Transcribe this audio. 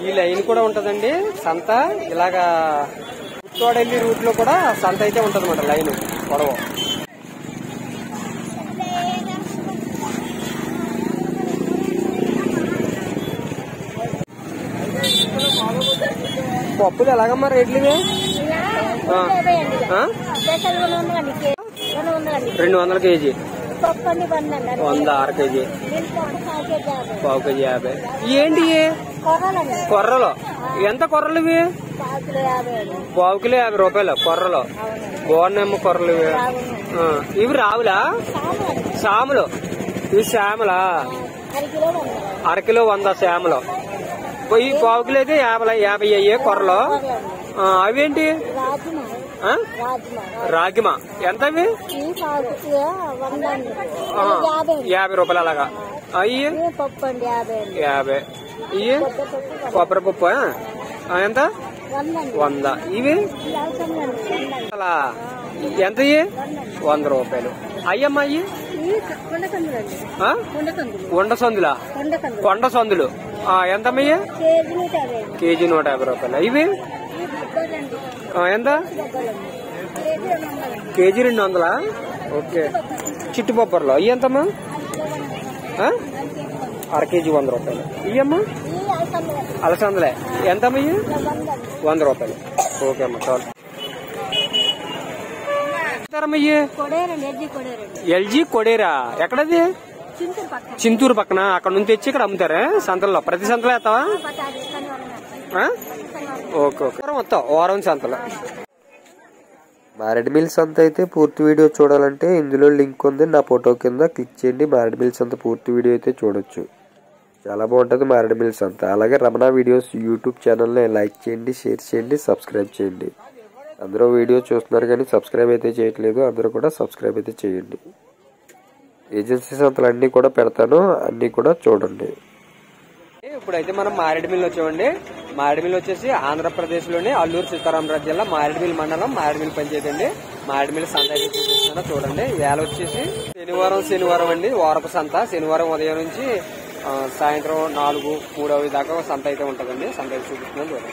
ఈ లైన్ కూడా ఉంటదండి సంత. ఇలాగా పుత్తోడెల్లి రూట్ లో కూడా సంత అయితే ఉంటది అన్నమాట. లైన్ పొడవు. పప్పులు ఎలాగమ్మా రేట్లు ఇవి? 200 కేజీ, 100 అర కేజీ, పావు కేజీ 50. ఏంటి కొర్రలు? ఎంత కొర్రలు ఇవి? పావు కిలో 50 రూపాయలు కొర్రలు. బాగున్నాయమ్మ కొర్రలు ఇవి. ఇవి రావులా? సాములు. ఇవి శ్యామలా? అర కిలో 100 శ్యామలు. ఈ పావు కిలో అయితే 50 అయ్యే కొర్రలు. అవేంటి? రాగిమా ఎంత అవి? 50 రూపాయలు అలాగా. అయ్యి 50. ఇవి కొబ్బరి పప్పు ఎంత? 100. ఇవి అలా ఎంత? 100 రూపాయలు. అయ్యమ్మా అయ్యి కొండ సందులా? కొండ సందులు ఎంతమ్మయ్యా? కేజీ 150 రూపాయలు. ఇవి ఎంత? కేజీ 200. ఓకే. చిట్టుపప్పర్లో అయ్యి ఎంతమ్మా? అర కేజీ 100 రూపాయలు. ఇయ్యమ్మా అలసందలే ఎంతమ్మా? 100 రూపాయలు. ఓకే అమ్మా చాలు. ఎల్జీ కొడేరా? ఎక్కడది? చింతూరు పక్కన. అక్కడ నుంచి తెచ్చి ఇక్కడ అమ్ముతారా సంతల్లో? ప్రతి సంతలో వేస్తావా? Okay okay. మొత్తం వారం సంతలో. మారేడుమిల్లి సంత అయితే పూర్తి వీడియో చూడాలంటే ఇందులో లింక్ ఉంది, నా ఫోటో కింద క్లిక్ చేయండి. మారేడుమిల్లి సంత పూర్తి వీడియో అయితే చూడొచ్చు. చాలా బాగుంటుంది మారేడుమిల్లి సంత. అలాగే రమణ వీడియోస్ యూట్యూబ్ ఛానల్ని లైక్ చేయండి, షేర్ చేయండి, సబ్స్క్రైబ్ చేయండి. అందరూ వీడియో చూస్తున్నారు కానీ సబ్స్క్రైబ్ అయితే చేయట్లేదు. అందరూ కూడా సబ్స్క్రైబ్ అయితే చేయండి. ఏజెన్సీ సంతలు అన్నీ కూడా పెడతాను, అన్నీ కూడా చూడండి. ఇప్పుడైతే మనం మారేడుమిల్లి వచ్చామండి. మారేడుమిల్లి వచ్చేసి ఆంధ్రప్రదేశ్ లోని అల్లూరు సీతారామరాజు జిల్లా మారేడుమిల్లి మండలం మారేడుమిల్లి పంచాయతీ అండి. మారేడుమిల్లి సంత అయితే చూపిస్తున్నా చూడండి. వేళ వచ్చేసి శనివారం అండి, వారపు సంత. శనివారం ఉదయం నుంచి సాయంత్రం 4, 3 దాకా సంత అయితే ఉంటదండి. సంత అయితే చూపిస్తున్నాను చూడండి.